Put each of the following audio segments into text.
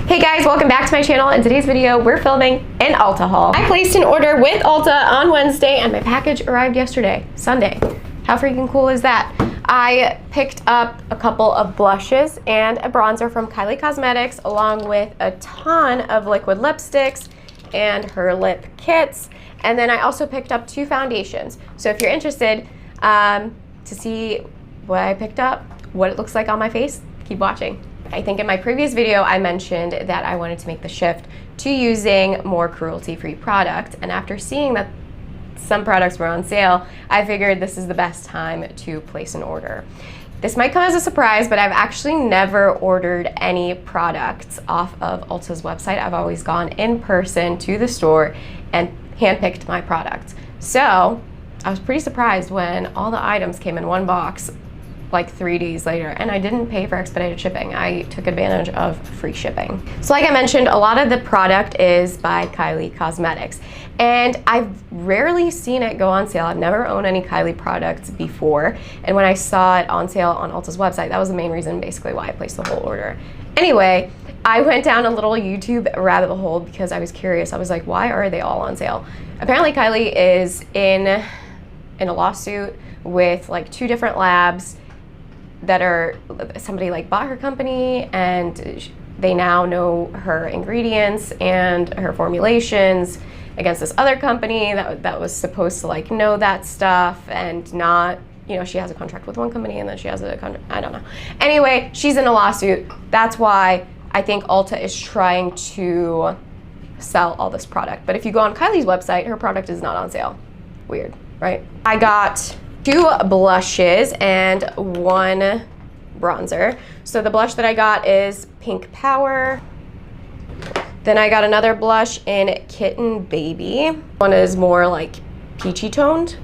Hey guys, welcome back to my channel. In today's video, we're filming an Ulta haul. I placed an order with Ulta on Wednesday and my package arrived yesterday, Sunday. How freaking cool is that? I picked up a couple of blushes and a bronzer from Kylie Cosmetics, along with a ton of liquid lipsticks and her lip kits. And then I also picked up 2 foundations. So if you're interested to see what I picked up, what it looks like on my face, keep watching. I think in my previous video, I mentioned that I wanted to make the shift to using more cruelty-free product. And after seeing that some products were on sale, I figured this is the best time to place an order. This might come as a surprise, but I've actually never ordered any products off of Ulta's website. I've always gone in person to the store and handpicked my products. So I was pretty surprised when all the items came in one box like 3 days later, and I didn't pay for expedited shipping. I took advantage of free shipping. So like I mentioned, a lot of the product is by Kylie Cosmetics, and I've rarely seen it go on sale. I've never owned any Kylie products before, and when I saw it on sale on Ulta's website, that was the main reason basically why I placed the whole order. Anyway, I went down a little YouTube rabbit hole because I was curious. I was like, why are they all on sale? Apparently Kylie is in a lawsuit with like 2 different labs that are, somebody like bought her company and they now know her ingredients and her formulations against this other company that was supposed to like know that stuff and not, you know, she has a contract with one company and then she has a contract, I don't know. Anyway, she's in a lawsuit. That's why I think Ulta is trying to sell all this product. But if you go on Kylie's website, her product is not on sale. Weird, right? I got 2 blushes and 1 bronzer. So the blush that I got is Pink Power. Then I got another blush in Kitten Baby. One is more like peachy toned.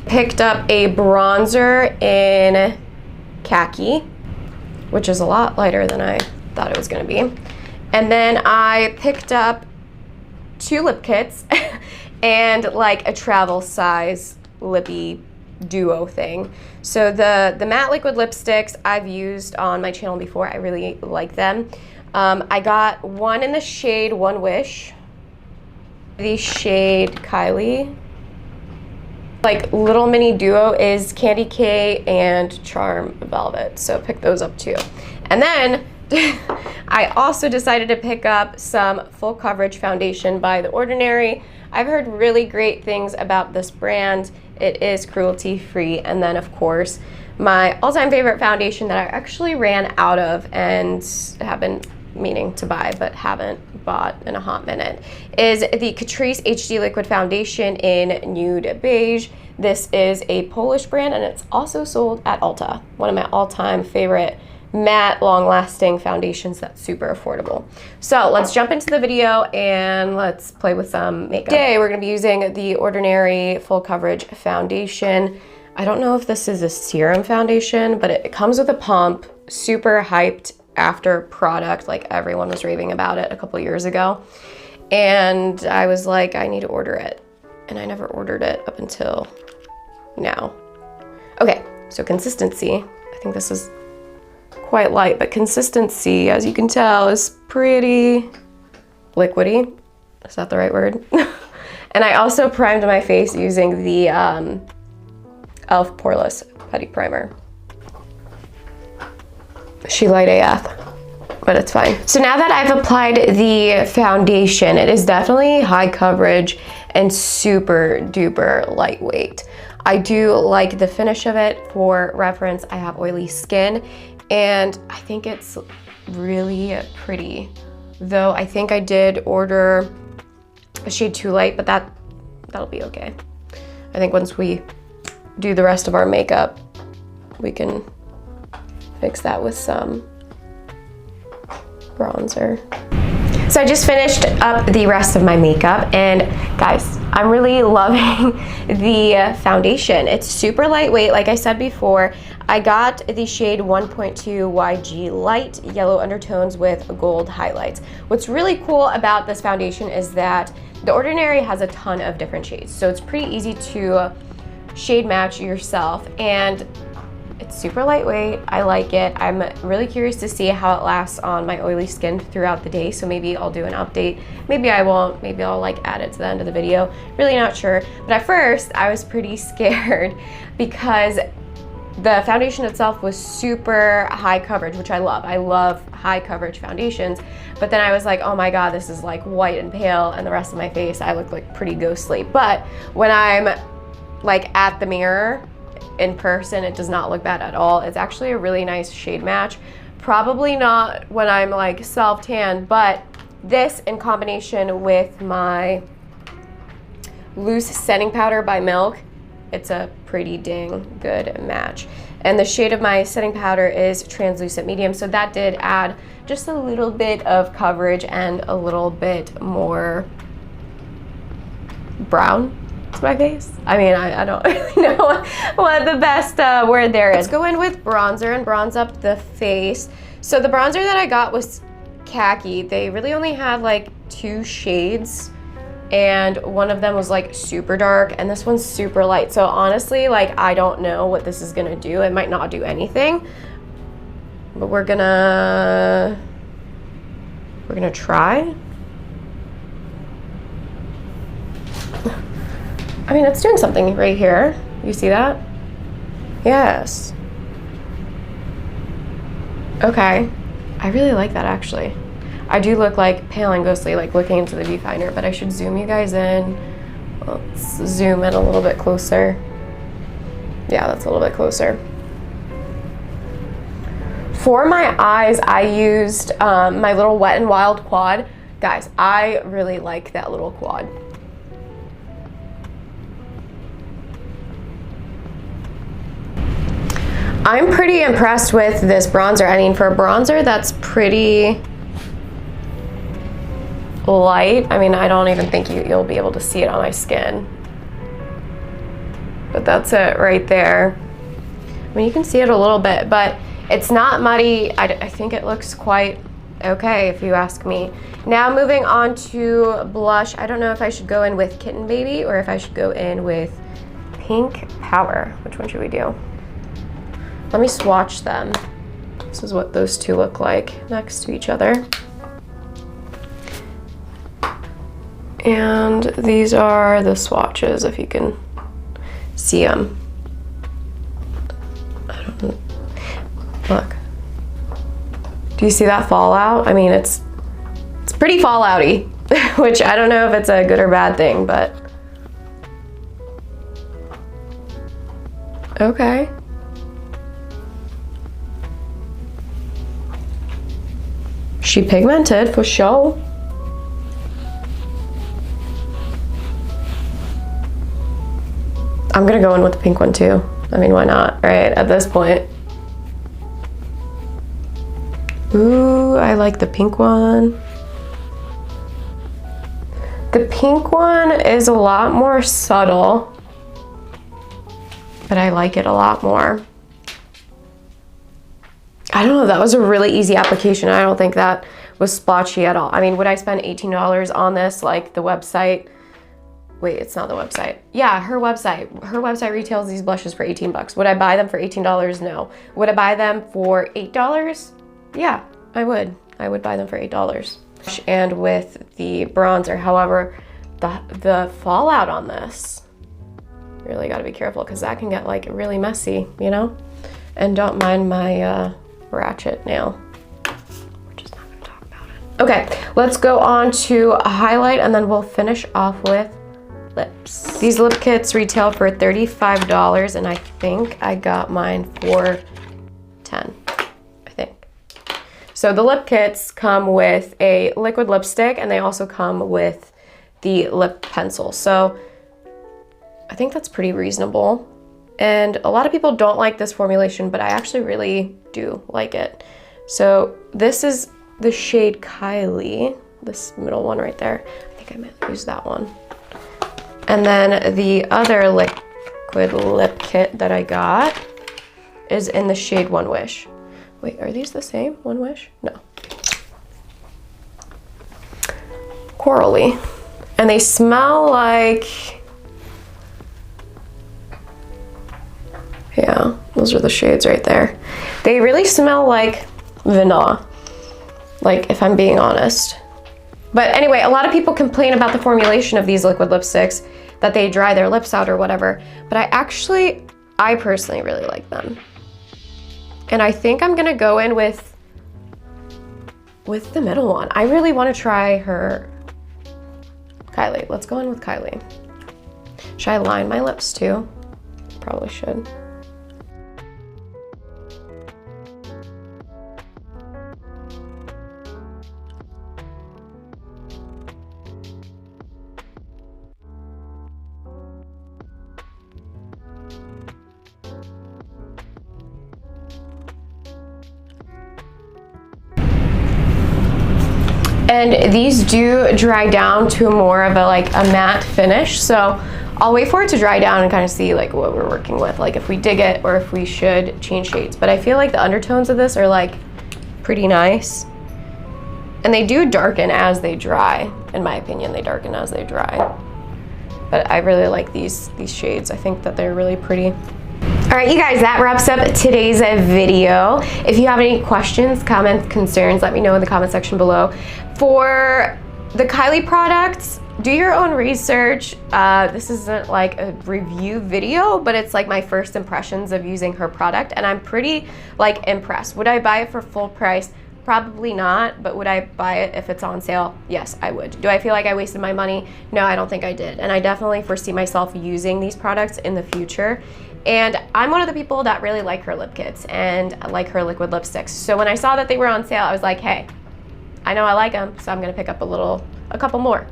Picked up a bronzer in Khaki, which is a lot lighter than I thought it was gonna be. And then I picked up 2 lip kits and like a travel size lippy duo thing. So the matte liquid lipsticks I've used on my channel before. I really like them. I got one in the shade One Wish, the shade Kylie. Like little mini duo is Candy K and Charm Velvet. So pick those up too. And then I also decided to pick up some full coverage foundation by The Ordinary. I've heard really great things about this brand. It is cruelty free. And then of course, my all-time favorite foundation that I actually ran out of and have been meaning to buy but haven't bought in a hot minute is the Catrice HD Liquid Foundation in Nude Beige. This is a Polish brand and it's also sold at Ulta. One of my all-time favorite matte, long-lasting foundations that's super affordable. So let's jump into the video and let's play with some makeup. Today we're going to be using the Ordinary Full Coverage Foundation. I don't know if this is a serum foundation, but it comes with a pump. Super hyped after product, like everyone was raving about it a couple years ago. And I was like, I need to order it. And I never ordered it up until now. Okay, so consistency. I think this is quite light, but consistency, as you can tell, is pretty liquidy. Is that the right word? And I also primed my face using the e.l.f. Poreless Putty Primer. She light AF, but it's fine. So now that I've applied the foundation, it is definitely high coverage and super duper lightweight. I do like the finish of it. For reference, I have oily skin, and I think it's really pretty. Though I think I did order a shade too light, but that'll be okay. I think once we do the rest of our makeup, we can fix that with some bronzer. So I just finished up the rest of my makeup, and guys, I'm really loving the foundation. It's super lightweight. Like I said before, I got the shade 1.2 YG Light, yellow undertones with gold highlights. What's really cool about this foundation is that The Ordinary has a ton of different shades, so it's pretty easy to shade match yourself, and It's super lightweight. I like it. I'm really curious to see how it lasts on my oily skin throughout the day. So maybe I'll do an update. Maybe I won't. Maybe I'll like add it to the end of the video. Really not sure. But at first I was pretty scared because the foundation itself was super high coverage, which I love. I love high coverage foundations. But then I was like, oh my God, this is like white and pale, and the rest of my face, I look like pretty ghostly. But when I'm like at the mirror in person, it does not look bad at all. It's actually a really nice shade match. Probably not when I'm like self-tan, but this in combination with my loose setting powder by Milk, it's a pretty dang good match. And the shade of my setting powder is translucent medium, so that did add just a little bit of coverage and a little bit more brown to my face. I mean, I don't really know what the best word there is. Let's go in with bronzer and bronze up the face. So the bronzer that I got was khaki. They really only had like 2 shades, and one of them was like super dark and this one's super light. So honestly, like, I don't know what this is gonna do. It might not do anything, but we're gonna try. I mean, it's doing something right here. You see that? Yes. Okay. I really like that, actually. I do look like pale and ghostly, like looking into the viewfinder, but I should zoom you guys in. Let's zoom in a little bit closer. Yeah, that's a little bit closer. For my eyes, I used my little Wet n Wild quad. Guys, I really like that little quad. I'm pretty impressed with this bronzer. I mean, for a bronzer, that's pretty light. I mean, I don't even think you'll be able to see it on my skin. But that's it right there. I mean, you can see it a little bit, but it's not muddy. I think it looks quite okay, if you ask me. Now moving on to blush. I don't know if I should go in with Kitten Baby or if I should go in with Pink Power. Which one should we do? Let me swatch them. This is what those two look like next to each other. And these are the swatches, if you can see them. I don't know. Look. Do you see that fallout? I mean, it's pretty fallouty, which I don't know if it's a good or bad thing, but okay. She pigmented for sure. I'm gonna go in with the pink one too. I mean, why not, right? At this point. Ooh, I like the pink one. The pink one is a lot more subtle, but I like it a lot more. I don't know, that was a really easy application. I don't think that was splotchy at all. I mean, would I spend $18 on this? Like the website, wait, it's not the website. Yeah, her website. Her website retails these blushes for 18 bucks. Would I buy them for $18? No. Would I buy them for $8? Yeah, I would. I would buy them for $8. And with the bronzer, however, the fallout on this, really gotta be careful because that can get like really messy, you know? And don't mind my ratchet nail. We're just not gonna talk about it. Okay, let's go on to a highlight and then we'll finish off with lips. These lip kits retail for $35 and I think I got mine for $10, I think. So the lip kits come with a liquid lipstick and they also come with the lip pencil. So I think that's pretty reasonable. And a lot of people don't like this formulation, but I actually really do like it. So this is the shade Kylie, this middle one right there. I think I might use that one. And then the other liquid lip kit that I got is in the shade One Wish. Wait, are these the same? One Wish? No. Corally. And they smell like, yeah, a Those are the shades right there. They really smell like vanilla, like, if I'm being honest. But anyway, a lot of people complain about the formulation of these liquid lipsticks, that they dry their lips out or whatever. But I personally really like them. And I think I'm gonna go in with the middle one. I really wanna try her. Kylie, let's go in with Kylie. Should I line my lips too? Probably should. And these do dry down to more of a matte finish, so I'll wait for it to dry down and kind of see like what we're working with, like if we dig it or if we should change shades. But I feel like the undertones of this are like pretty nice, and they do darken as they dry. In my opinion, they darken as they dry. But I really like these shades. I think that they're really pretty. All right, you guys, that wraps up today's video. If you have any questions, comments, concerns, let me know in the comment section below. For the Kylie products, do your own research. This isn't like a review video, but it's like my first impressions of using her product, and I'm pretty like impressed. Would I buy it for full price? Probably not, but would I buy it if it's on sale? Yes, I would. Do I feel like I wasted my money? No, I don't think I did. And I definitely foresee myself using these products in the future. And I'm one of the people that really like her lip kits and like her liquid lipsticks. So when I saw that they were on sale, I was like, hey, I know I like them, so I'm gonna pick up a couple more.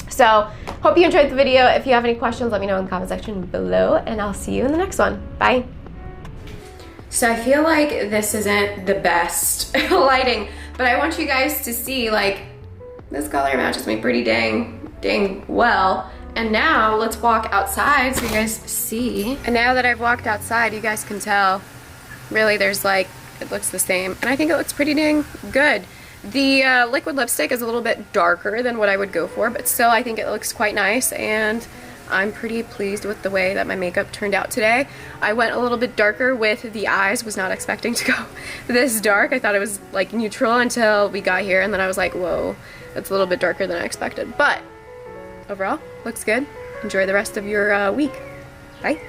So hope you enjoyed the video. If you have any questions, let me know in the comment section below, and I'll see you in the next one. Bye. So I feel like this isn't the best lighting, but I want you guys to see like this color matches me pretty dang well. And now let's walk outside so you guys see. And now that I've walked outside, you guys can tell really there's like, it looks the same. And I think it looks pretty dang good. The liquid lipstick is a little bit darker than what I would go for, but still I think it looks quite nice, and I'm pretty pleased with the way that my makeup turned out today. I went a little bit darker with the eyes, was not expecting to go this dark. I thought it was like neutral until we got here, and then I was like, whoa, it's a little bit darker than I expected. But overall, looks good. Enjoy the rest of your week. Bye.